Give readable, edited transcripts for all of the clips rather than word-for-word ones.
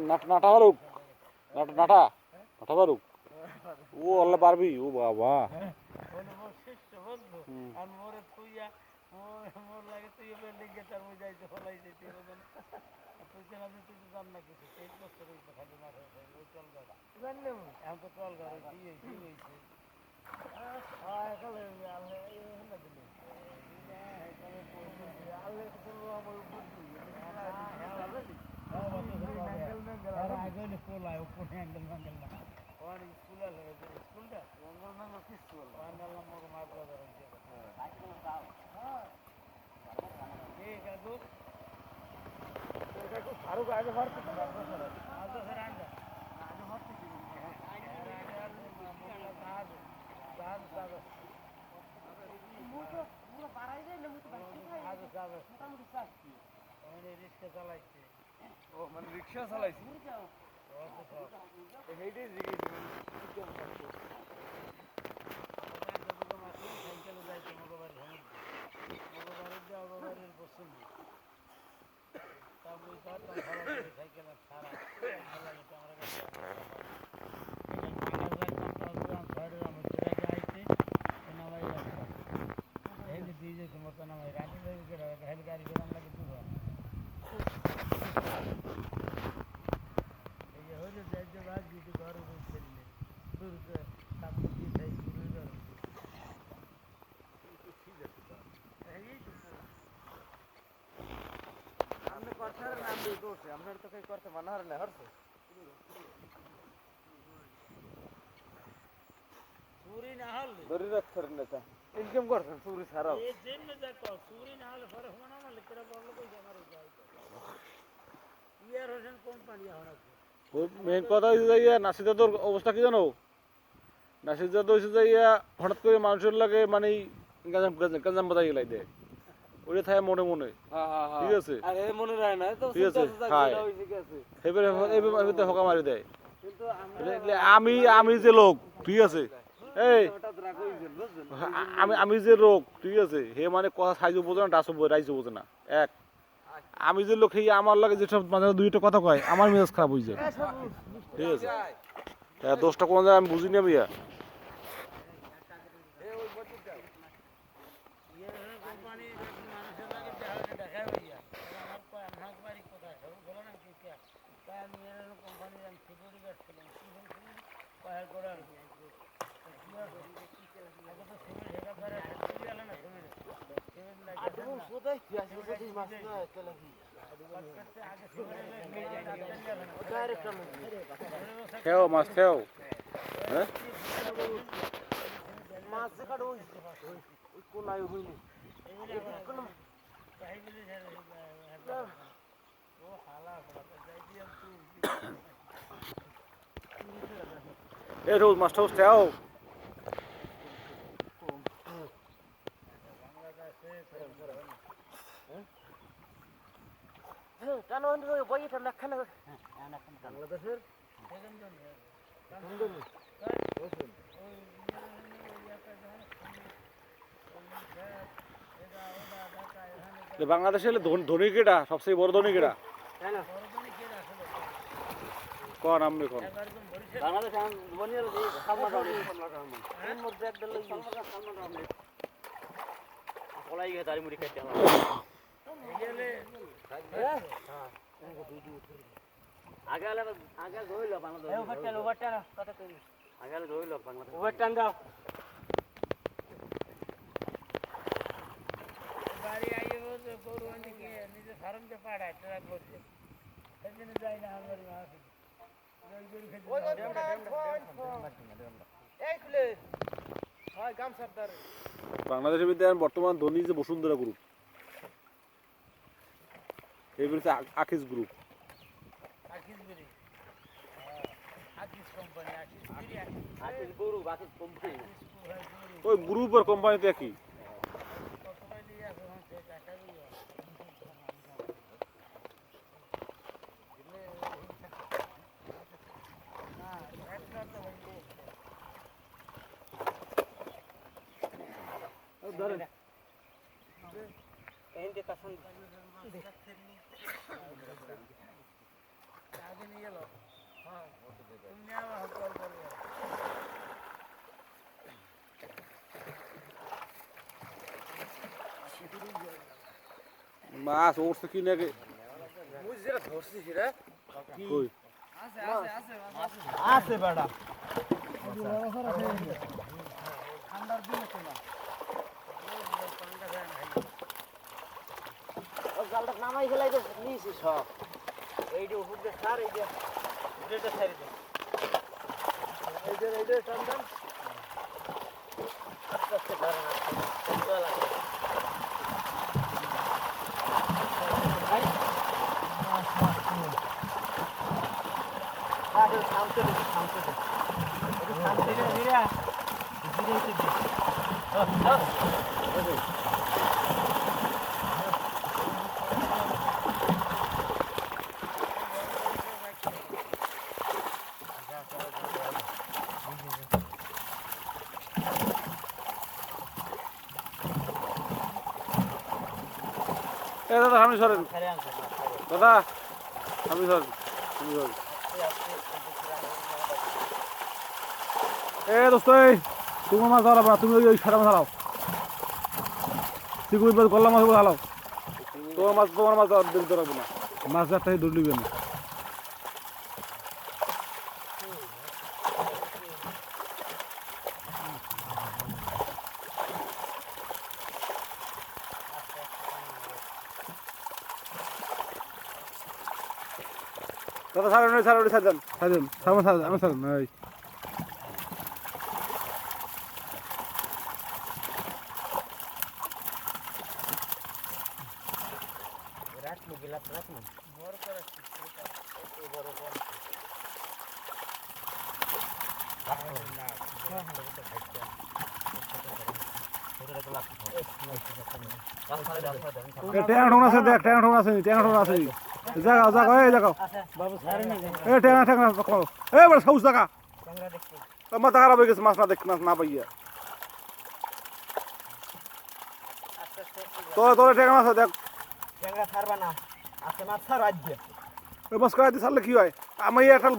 নাটা মারুক, নাটা মারুক, ও আল্লাহ পারবি, ও বাবা রিক্সা চালাইছি আপনার তো করতে মানা হয় না হরছে চুরি না হলে ধরে রাখছেন না তা ইনকাম করছেন চুরি ছাড়াও এই জন্য যা কর চুরি না হলে পরে হনা না লিখরা বড় লোক আমার যাই ইয়ার হোসেন কোম্পানি এখন আছে ওই মেন কথা হইছে যাইয়া নাসিদার অবস্থা কি জানো নাসিদা তো হইছে যাইয়া হঠাৎ করে মানুষের লাগে মানে গাজাম বাজাই গেলাই দেয় ওরে থাকে মনে মনে ঠিক আছে আর এ মনে রায় না তো ঠিক আছে এবারে এবারে হকা মারি দেয় কিন্তু আমি যে লোক ঠিক আছে এই আমি যে লোক ঠিক আছে হে মানে কথা সাইজ বোঝে না ডাস রাইজ বোঝে না এক আমি যে লোক এই আমার লাগে যেসব মানে দুইটা কথা কয় আমার মেজাজ খারাপ হয়ে যায় ঠিক আছে দোষটা কোন যায় আমি বুঝি না ভাইয়া খেও মাছ খেও হ্যাঁ মাছ কাটো ওই কোলাই হইনি এ রোজ মাছ টাউস খেও কেন বইটা লেখা না বাংলাদেশের বাংলাদেশের ধনী কেটা সবচেয়ে বড় ধনী কেটা কোন আমনে কোন বাংলাদেশ বনিয়াল দি সালমান রহমান এর মধ্যে একদল সালমান রহমান পলাই গিয়ে দাড়ি মুড়ি খাইতে আমার গেলে হ্যাঁ আগে ধইল বাংলাদেশ ওভারটান কত করি আগে ধইল বাংলাদেশ ওভারটান দাও বাড়ি আইও তো গরুয়ানি কে নিজে ফার্মতে পাড়ায় ট্রাক করতে সেদিন যাই না আমার মাসে বাংলাদেশের মধ্যে বর্তমান ধনী যে বসুন্ধরা গ্রুপ এই বলছে আকিস গ্রুপ ওই গ্রুপের কোম্পানিতে কি ধরেন এই যে কাসন আগে নিয়ে এলো হ্যাঁ তুমি আমার কল করবে মাছ ওরছে কি নাকি মুই যেটা ধরছি সেটা কই আছে বেটা ঠান্ডার দিনে ছিল জালটা নামাই ফেলাই তো নিয়েছি সব এইটা উপর দিয়ে সার এইটা সারি দে এইটা টান টান আস্তে আস্তে ধরে না দাদা আমি সরেন দাদা আমি সরেন দোস্ত তোমার মাছ ধরাবো না তুমি ওই সাদা মাছ হারাও চিকুই মাছ গল্লা মাছ হারাও তোমার মাছ ধরাবো না মাছ ধরতে ধরে নিবে না দাদা ছাড়েন আমি ছাড়েন এই ট্যাং ঠোঙা আছে দেখ ট্যাং ঠোঙা আছে জাগাও বাবু ছাড়ে না ট্যাং বড় সাউস জাগা মাথা খারাপ হয়ে গেছে মাছ না পাইয়া তোর ট্যাং আছে দেখ ট্যাংরা ছাড়বা না আজকে মাছ ছাড় আজকে ওই মাছ করা দিয়ে ছাড়লে কি হয় আমি একটা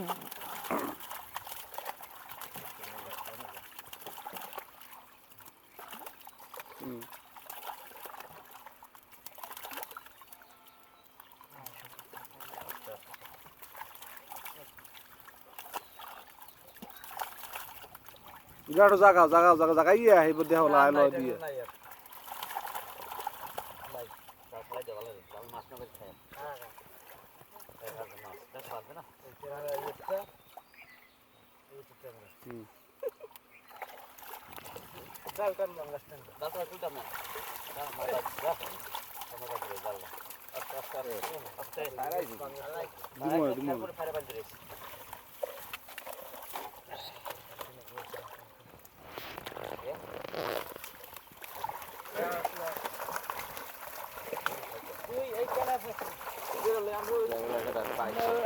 গাড়ো জাগাইয়া এই বদে হলা আলো দিয়ে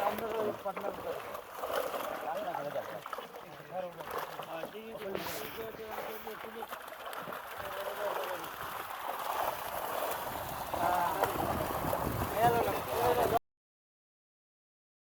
আমরা